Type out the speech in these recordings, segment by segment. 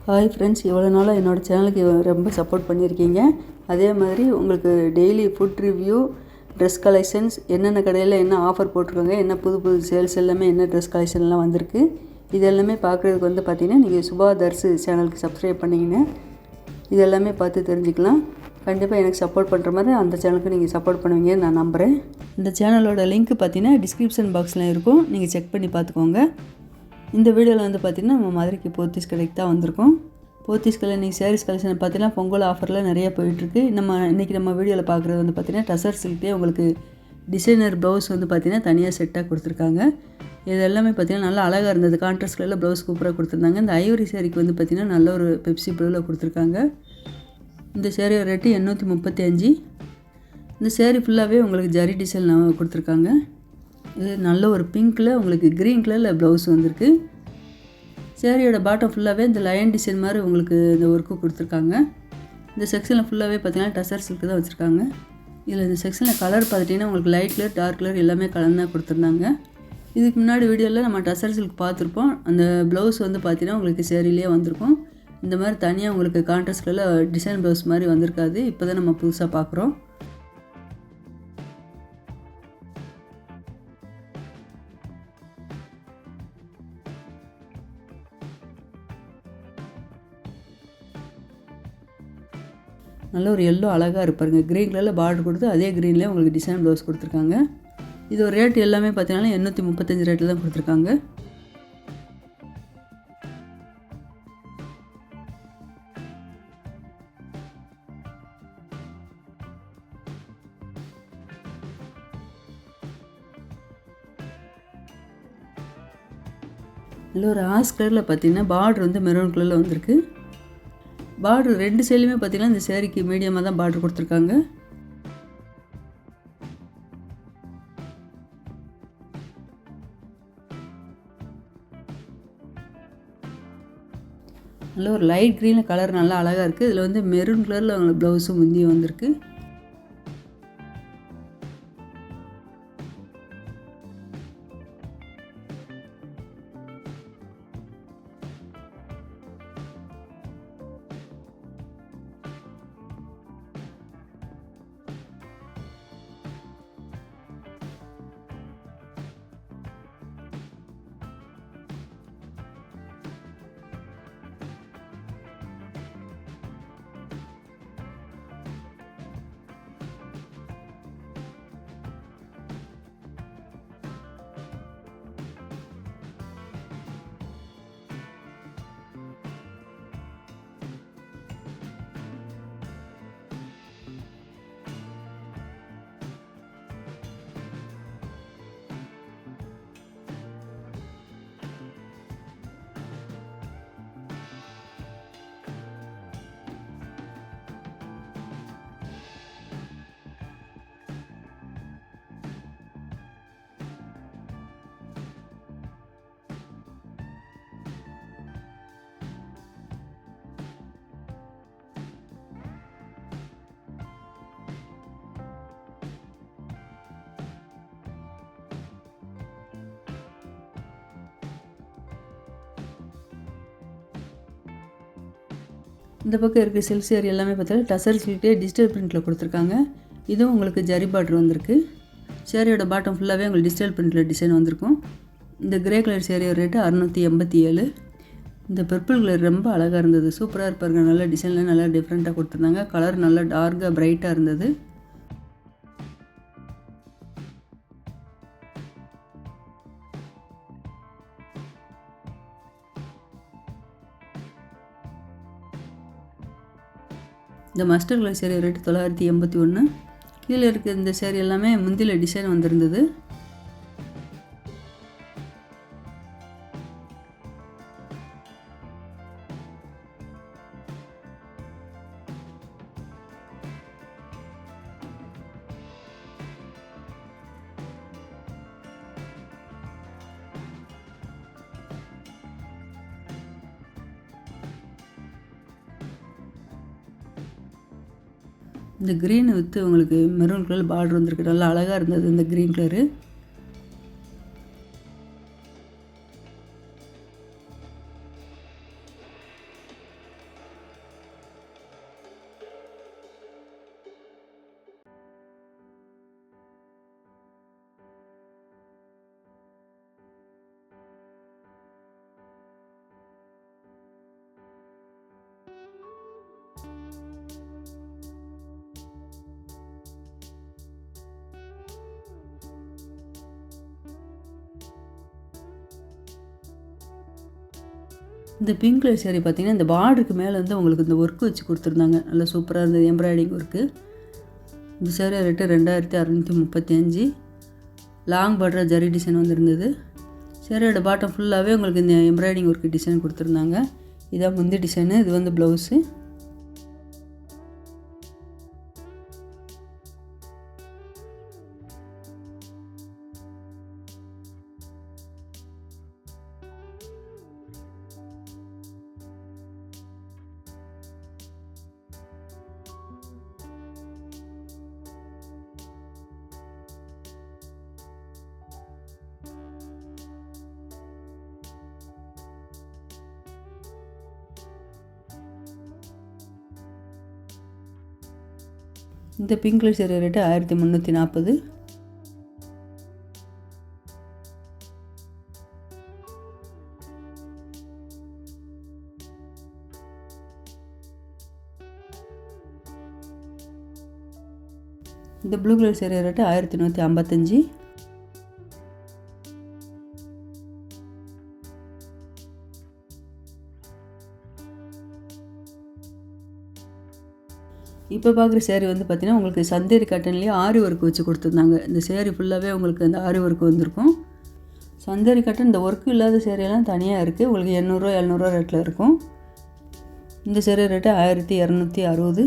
Hi friends, இவ்வளோ நாளாக என்னோடய சேனலுக்கு ரொம்ப சப்போர்ட் பண்ணியிருக்கீங்க. அதே மாதிரி உங்களுக்கு daily food review, dress collections, என்னென்ன கடையில் என்ன ஆஃபர் போட்டிருக்காங்க, என்ன புது புது சேல்ஸ் எல்லாமே என்ன ட்ரெஸ் கலெக்ஷன்லாம் வந்திருக்கு, இது எல்லாமே பார்க்குறதுக்கு பார்த்தீங்கன்னா நீங்கள் சுபா தர்ஸ் சேனலுக்கு சப்ஸ்கிரைப் பண்ணிங்கன்னா இது எல்லாமே பார்த்து தெரிஞ்சுக்கலாம். கண்டிப்பாக எனக்கு சப்போர்ட் பண்ணுற மாதிரி அந்த சேனலுக்கு நீங்கள் சப்போர்ட் பண்ணுவீங்கன்னு நான் நம்புகிறேன். இந்த சேனலோட லிங்க் பார்த்தீங்கன்னா டிஸ்கிரிப்ஷன் பாக்ஸில் இருக்கும், நீங்கள் செக் பண்ணி பார்த்துக்கோங்க. இந்த வீடியோவில் பார்த்திங்கன்னா நம்ம மதுரைக்கு போத்தீஸ் கடைக்கு தான் வந்திருக்கோம். போத்தீஸ் கடையில் இன்றைக்கி சாரீஸ் கலெக்ஷன் பார்த்திங்கன்னா பொங்கல் ஆஃபரில் நிறையா போயிட்டுருக்கு. இன்றைக்கி நம்ம வீடியோவில் பார்க்குறது பார்த்திங்கன்னா டசர் சில்க்லேயே உங்களுக்கு டிசைனர் ப்ளவுஸ் பார்த்திங்கன்னா தனியாக செட்டாக கொடுத்துருக்காங்க. இது எல்லாமே பார்த்திங்கன்னா நல்லா அழகாக இருந்தது. கான்ட்ராஸ்ட் கலரில் ப்ளவுஸ் சூப்பராக கொடுத்துருந்தாங்க. இந்த ஐவரி சேரீக்கு பார்த்திங்கன்னா நல்ல ஒரு பெப்சி ப்ளூவில் கொடுத்துருக்காங்க. இந்த சேரீயோட ரேட்டு 835. இந்த சேரீ ஃபுல்லாகவே உங்களுக்கு ஜரி டிசைன் கொடுத்துருக்காங்க. இது நல்ல ஒரு பிங்க்கில் உங்களுக்கு க்ரீன் கலரில் ப்ளவுஸ் வந்திருக்கு. சேரீயோட பாட்டம் ஃபுல்லாகவே இந்த லயன் டிசைன் மாதிரி உங்களுக்கு இந்த ஒர்க்கு கொடுத்துருக்காங்க. இந்த செக்ஷனில் ஃபுல்லாகவே பார்த்திங்கன்னா டசர் சில்க்கு தான் வச்சுருக்காங்க. இதில் இந்த செக்ஷனில் கலர் பார்த்துட்டிங்கன்னா உங்களுக்கு லைட் கலர், டார்க் கலர் எல்லாமே கலந்து தான் கொடுத்துருந்தாங்க. இதுக்கு முன்னாடி வீடியோவில் நம்ம டசர் சில்க் பார்த்துருப்போம். அந்த ப்ளவுஸ் பார்த்திங்கன்னா உங்களுக்கு சேரீலேயே வந்திருக்கும். இந்த மாதிரி தனியாக உங்களுக்கு கான்ட்ராஸ்ட் கலரில் டிசைன் ப்ளவுஸ் மாதிரி வந்திருக்காது. இப்போ தான் நம்ம புதுசாக பார்க்குறோம். நல்ல ஒரு எல்லோ அழகாக இருப்பாருங்க. க்ரீன் கலரில் பார்டர் கொடுத்து அதே க்ரீன்லேயே உங்களுக்கு டிசைன் ப்ளவுஸ் கொடுத்துருக்காங்க. இது ஒரு ரேட் எல்லாமே பார்த்தீங்கன்னா 835 ரேட்டில் தான் கொடுத்துருக்காங்க. நல்ல ஒரு ஆஸ் கலரில் பார்த்தீங்கன்னா பார்டர் மெரூன் கலரில் வந்திருக்கு. பார்டர் ரெண்டு சைட்லையுமே பார்த்திங்கன்னா இந்த சேரீக்கு மீடியமாக தான் பார்டர் கொடுத்துருக்காங்க. நல்ல ஒரு லைட் க்ரீனில் கலர் நல்லா அழகாக இருக்குது. இதில் மெரூன் கலரில் அவங்களுக்கு ப்ளவுஸும் முந்தியும் வந்திருக்கு. இந்த பக்கம் இருக்க சில்க் சேரீ எல்லாமே பார்த்தீங்கன்னா டசர் சில்க்லேயே டிஜிட்டல் பிரிண்டில் கொடுத்துருக்காங்க. இதுவும் உங்களுக்கு ஜரி பார்டர் வந்திருக்கு. சேரீயோட பாட்டம் ஃபுல்லாகவே உங்களுக்கு டிஜிட்டல் பிரிண்டில் டிசைன் வந்திருக்கும். இந்த கிரே கலர் சேரீயோட ரேட்டு 687. இந்த பர்பிள் கலர் ரொம்ப அழகாக இருந்தது. சூப்பராக இருப்பாருங்க. நல்லா டிசைன்லாம் நல்லா டிஃப்ரெண்ட்டாக கொடுத்துருந்தாங்க. கலர் நல்லா டார்க்காக பிரைட்டாக இருந்தது. இந்த மஸ்டர் கலர் சேரீ ரேட்டு 981. கீழே இருக்க இந்த சேரீ எல்லாமே முந்தியில் டிசைன் வந்திருந்தது. இந்த க்ரீன் வித்து உங்களுக்கு மெரூன் கலர் பார்டர் வந்திருக்கு. நல்லா அழகாக இருந்தது இந்த க்ரீன் கலரு. இந்த பிங்க் கலர் சேரீ பார்த்திங்கன்னா இந்த பார்டருக்கு மேலே வந்து உங்களுக்கு இந்த ஒர்க்கு வச்சு கொடுத்துருந்தாங்க. நல்லா சூப்பராக இருந்தது எம்ப்ராய்டிங் ஒர்க்கு. இந்த sari rate 2635. Long border zari design வந்துருந்தது. சேரீயோட பாட்டம் ஃபுல்லாகவே உங்களுக்கு இந்த எம்ப்ராய்டிங் ஒர்க்கு டிசைன் கொடுத்துருந்தாங்க. இதான் முந்தி டிசைனு. இது வந்து ப்ளவுஸு. இந்த பிங்க் கலர் சேரீ ரேட்டு 1340. இந்த ப்ளூ கலர் சேரீ ரேட்டு 1155. இப்போ பார்க்குற சேரீ வந்து பார்த்திங்கன்னா உங்களுக்கு சந்தேரி காட்டன்லேயே ஆரி ஒர்க் வச்சு கொடுத்துருந்தாங்க. இந்த சேரீ ஃபுல்லாகவே உங்களுக்கு அந்த ஆரி ஒர்க் வந்திருக்கும். சந்தேரி காட்டன் இந்த ஒர்க்கு இல்லாத சேரீயெல்லாம் தனியாக இருக்குது. உங்களுக்கு 800 700 ரேட்டில் இருக்கும். இந்த சேரீ ரேட்டு 1260.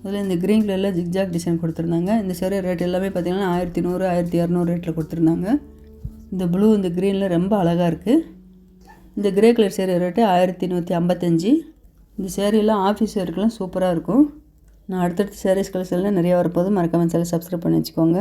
அதில் இந்த க்ரீன் கலரில் ஜிக்ஜாக் டிசைன் கொடுத்துருந்தாங்க. இந்த சேரீ ரேட் எல்லாமே பார்த்திங்கன்னா 1100 1200 ரேட்டில் கொடுத்துருந்தாங்க. இந்த ப்ளூ இந்த க்ரீனில் ரொம்ப அழகாக இருக்குது. இந்த க்ரே கலர் சேரீ ரேட்டு 1155. இந்த சேரீலாம் ஆஃபீஸ் வேர்க்கெலாம் சூப்பராக இருக்கும். நான் அடுத்தடுத்த சேரீஸ் கலெக்ஷன்லாம் நிறையா வரப்போது. மறக்காம சேனலை சப்ஸ்கிரைப் பண்ணி வச்சுக்கோங்க.